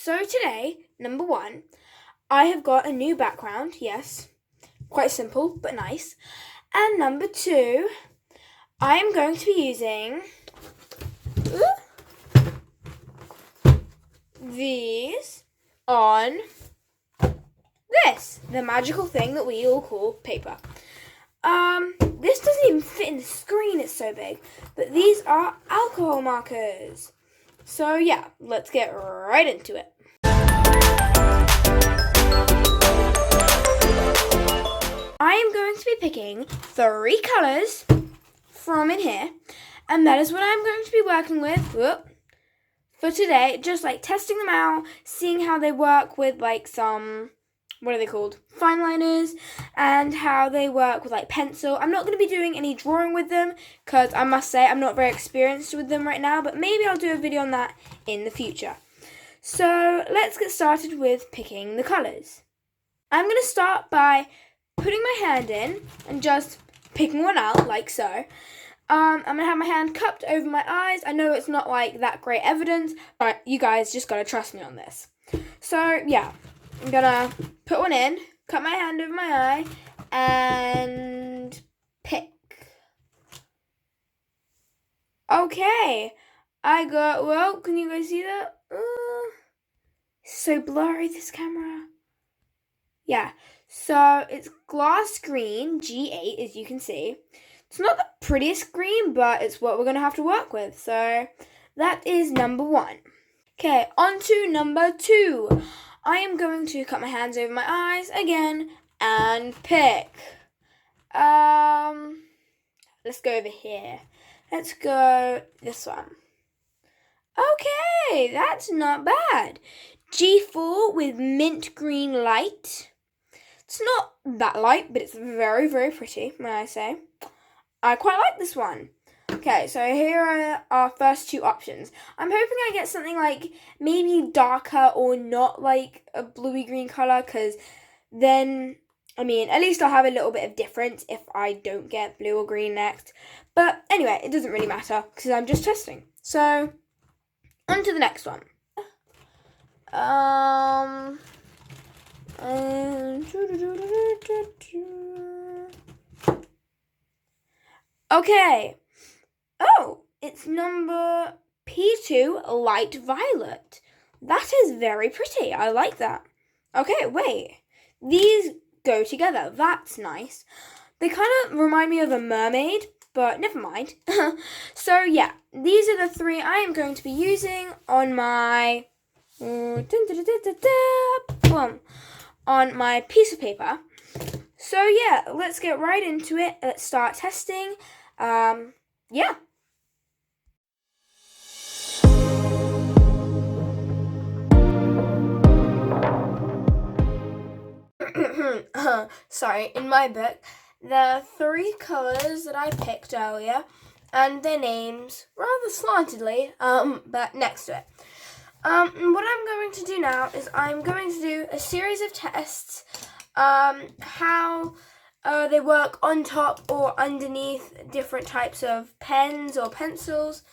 So today, number one, I have got a new background, yes, quite simple but nice. And number two, I am going to be using these on this, the magical thing that we all call paper. This doesn't even fit in the screen, it's so big, but these are alcohol markers. So yeah, let's get right into it. I am going to be picking 3 colours from in here, and that is what I'm going to be working with for today, just like testing them out, seeing how they work with like some, what are they called, fine liners, and how they work with like pencil. I'm not going to be doing any drawing with them because I must say I'm not very experienced with them right now, but maybe I'll do a video on that in the future. So let's get started with picking the colours. I'm going to start by putting my hand in and just picking one out like so. I'm going to have my hand cupped over my eyes. I know it's not like that great evidence, but you guys just got to trust me on this. So yeah, I'm going to put one in, cup my hand over my eye, and pick. Okay, I got, well, can you guys see that? It's so blurry, this camera. Yeah, so it's glass green, G8, as you can see. It's not the prettiest green, but it's what we're going to have to work with. So that is number 1. Okay, on to number 2. I am going to cut my hands over my eyes again and pick. Let's go over here. Let's go this one. Okay, that's not bad. G4 with mint green light. It's not that light, but it's very, very pretty, may I say. I quite like this one. Okay, so here are our first 2 options. I'm hoping I get something like maybe darker or not like a bluey green colour, because then, I mean, at least I'll have a little bit of difference if I don't get blue or green next. But anyway, it doesn't really matter because I'm just testing. So, on to the next one. Okay. Oh, it's number P2, light violet. That is very pretty. I like that. Okay, wait. These go together. That's nice. They kind of remind me of a mermaid, but never mind. So yeah, these are the 3 I am going to be using on my on my piece of paper. So yeah, let's get right into it. Let's start testing. Yeah. Sorry, in my book, there are 3 colours that I picked earlier, and their names rather slantedly, but next to it. What I'm going to do now is I'm going to do a series of tests, how they work on top or underneath different types of pens or pencils,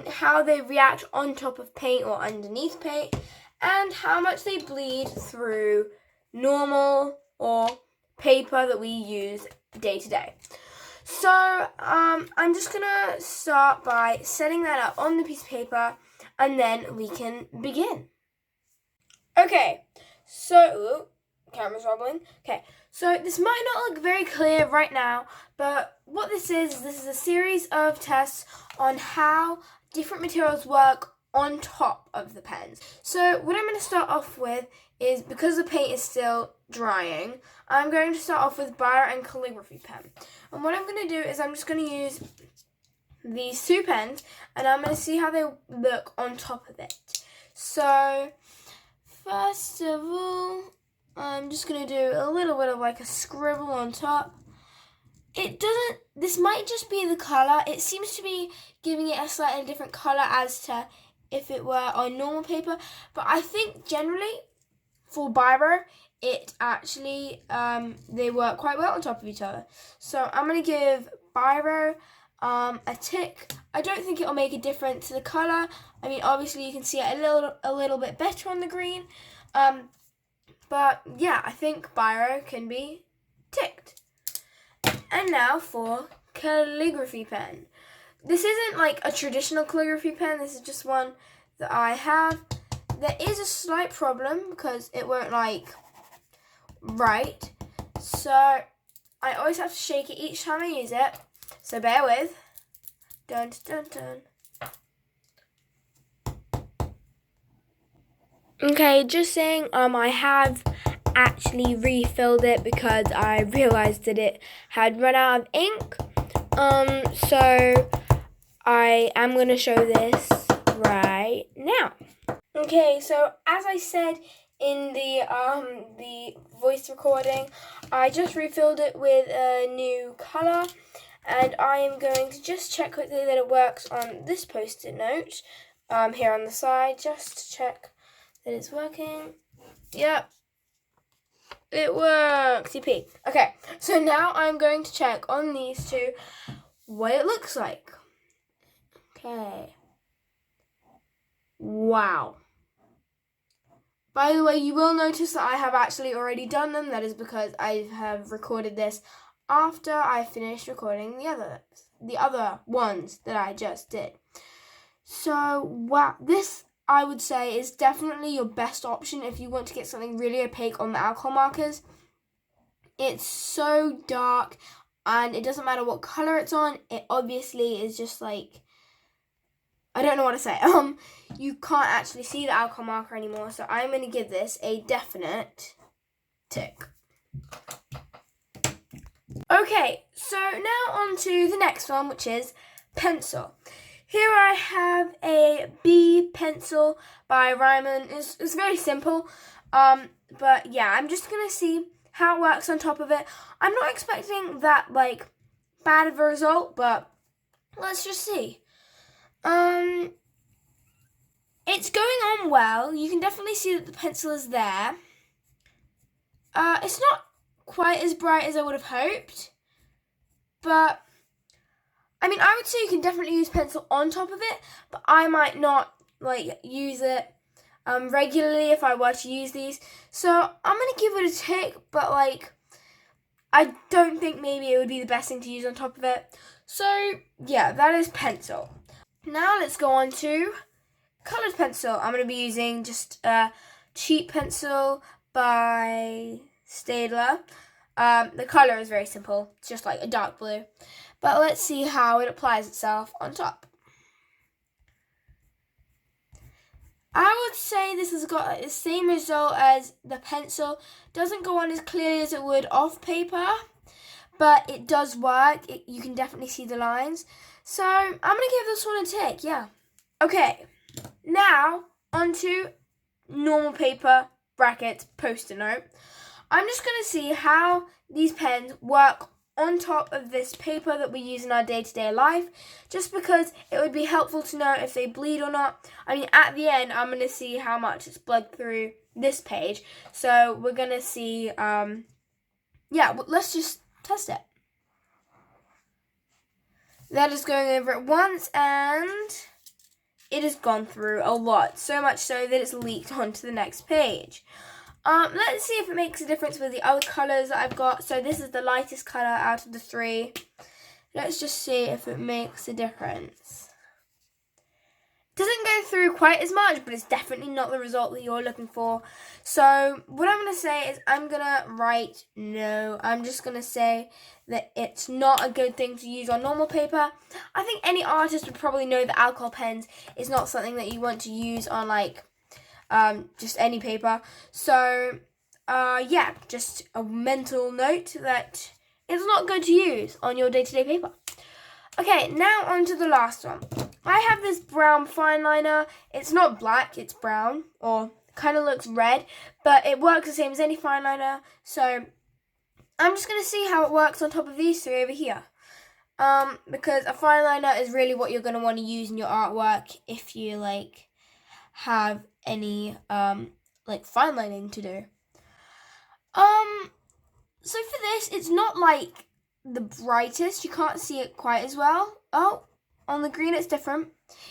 how they react on top of paint or underneath paint, and how much they bleed through normal or paper that we use day to day. So I'm just gonna start by setting that up on the piece of paper, and then we can begin. Okay, so camera's wobbling. Okay, so this might not look very clear right now, but what this is a series of tests on how different materials work on top of the pens. So what I'm going to start off with is, because the paint is still drying, I'm going to start off with Biro and calligraphy pen. And what I'm going to do is I'm just going to use these 2 pens, and I'm going to see how they look on top of it. So first of all, I'm just going to do a little bit of like a scribble on top. This might just be the colour. It seems to be giving it a slightly different colour as to if it were on normal paper. But I think generally for Biro, it actually, they work quite well on top of each other. So I'm going to give Biro a tick. I don't think it'll make a difference to the colour. I mean, obviously you can see it a little bit better on the green. But yeah, I think biro can be ticked. And now for calligraphy pen. This isn't like a traditional calligraphy pen. This is just one that I have. There is a slight problem because it won't like write. So I always have to shake it each time I use it. So bear with. Dun dun dun. Okay, just saying, I have actually refilled it because I realized that it had run out of ink. So I am going to show this right now. Okay, so as I said in the voice recording, I just refilled it with a new color, and I am going to just check quickly that it works on this post-it note here on the side, just to check that it's working. Yep, it works. Yippee. Okay, so now I'm going to check on these two what it looks like. Okay. Wow. By the way, you will notice that I have actually already done them. That is because I have recorded this after I finished recording the other ones that I just did. So, wow, this I would say is definitely your best option if you want to get something really opaque on the alcohol markers. It's so dark, and it doesn't matter what color it's on. It obviously is just like, I don't know what to say. You can't actually see the alcohol marker anymore, so I'm going to give this a definite tick. Okay, so now on to the next one, which is pencil. Here I have a B pencil by Ryman. It's very simple, but yeah, I'm just going to see how it works on top of it. I'm not expecting that, like, bad of a result, but let's just see. It's going on well. You can definitely see that the pencil is there. It's not quite as bright as I would have hoped, but I mean, I would say you can definitely use pencil on top of it, but I might not like use it regularly if I were to use these. So I'm gonna give it a tick, but like I don't think maybe it would be the best thing to use on top of it. So yeah, that is pencil. Now let's go on to coloured pencil. I'm going to be using just a cheap pencil by Staedtler. The colour is very simple. It's just like a dark blue. But let's see how it applies itself on top. I would say this has got the same result as the pencil. Doesn't go on as clearly as it would off paper, but it does work. You can definitely see the lines. So I'm going to give this one a tick, yeah. Okay, now onto normal paper, brackets, post-it note. I'm just going to see how these pens work on top of this paper that we use in our day-to-day life, just because it would be helpful to know if they bleed or not. I mean, at the end, I'm going to see how much it's bled through this page. So we're going to see, yeah, let's just test it. That is going over it once, and it has gone through a lot. So much so that it's leaked onto the next page. Let's see if it makes a difference with the other colours that I've got. So this is the lightest colour out of the three. Let's just see if it makes a difference. Doesn't go through quite as much, but it's definitely not the result that you're looking for. So what I'm going to say is I'm going to write no. I'm just going to say that it's not a good thing to use on normal paper. I think any artist would probably know that alcohol pens is not something that you want to use on like just any paper. So yeah, just a mental note that it's not good to use on your day-to-day paper. Okay, now on to the last one. I have this brown fine liner. It's not black, it's brown, or kind of looks red, but it works the same as any fine liner. So I'm just going to see how it works on top of these three over here. Because a fine liner is really what you're going to want to use in your artwork if you like have any like fine lining to do. So for this, it's not like the brightest. You can't see it quite as well. Oh, on the green it's different.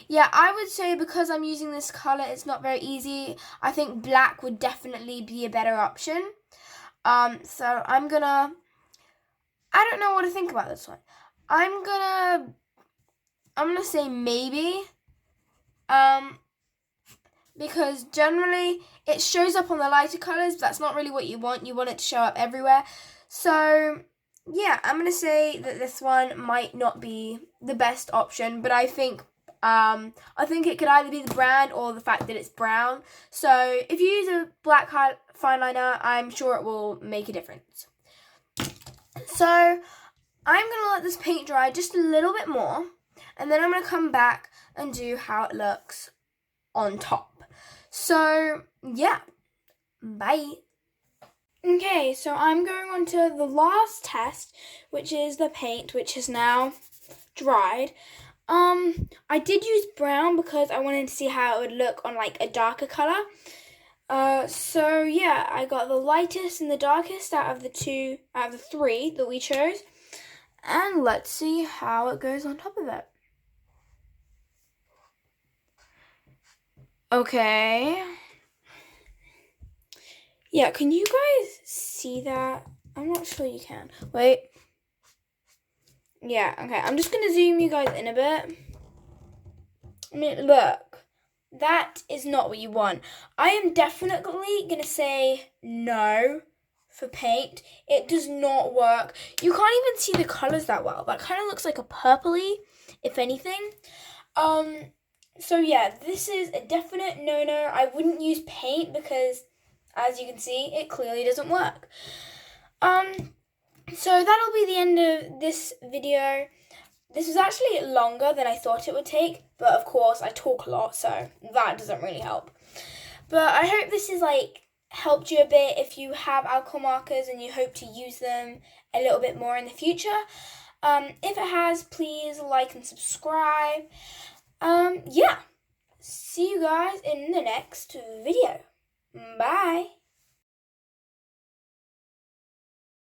Yeah, I would say because I'm using this color, it's not very easy. I think black would definitely be a better option. So I don't know what to think about this one. I'm gonna say maybe. Because generally it shows up on the lighter colors, but that's not really what you want. You want it to show up everywhere. So yeah, I'm gonna say that this one might not be the best option, but I think it could either be the brand or the fact that it's brown. So if you use a black fine liner, I'm sure it will make a difference. So I'm gonna let this paint dry just a little bit more, and then I'm gonna come back and do how it looks on top. So yeah, bye. Okay, so I'm going on to the last test, which is the paint, which is now dried. I did use brown because I wanted to see how it would look on like a darker color. So yeah, I got the lightest and the darkest out of the three that we chose. And let's see how it goes on top of it. Okay. Yeah, can you guys see that? I'm not sure you can. Wait. Yeah, okay. I'm just going to zoom you guys in a bit. I mean, look. That is not what you want. I am definitely going to say no for paint. It does not work. You can't even see the colors that well. That kind of looks like a purpley, if anything. So yeah, this is a definite no-no. I wouldn't use paint because, as you can see, it clearly doesn't work. So that'll be the end of this video. This was actually longer than I thought it would take, but of course I talk a lot, so that doesn't really help. But I hope this is helped you a bit if you have alcohol markers and you hope to use them a little bit more in the future. If it has, please like and subscribe. Yeah. See you guys in the next video. Bye.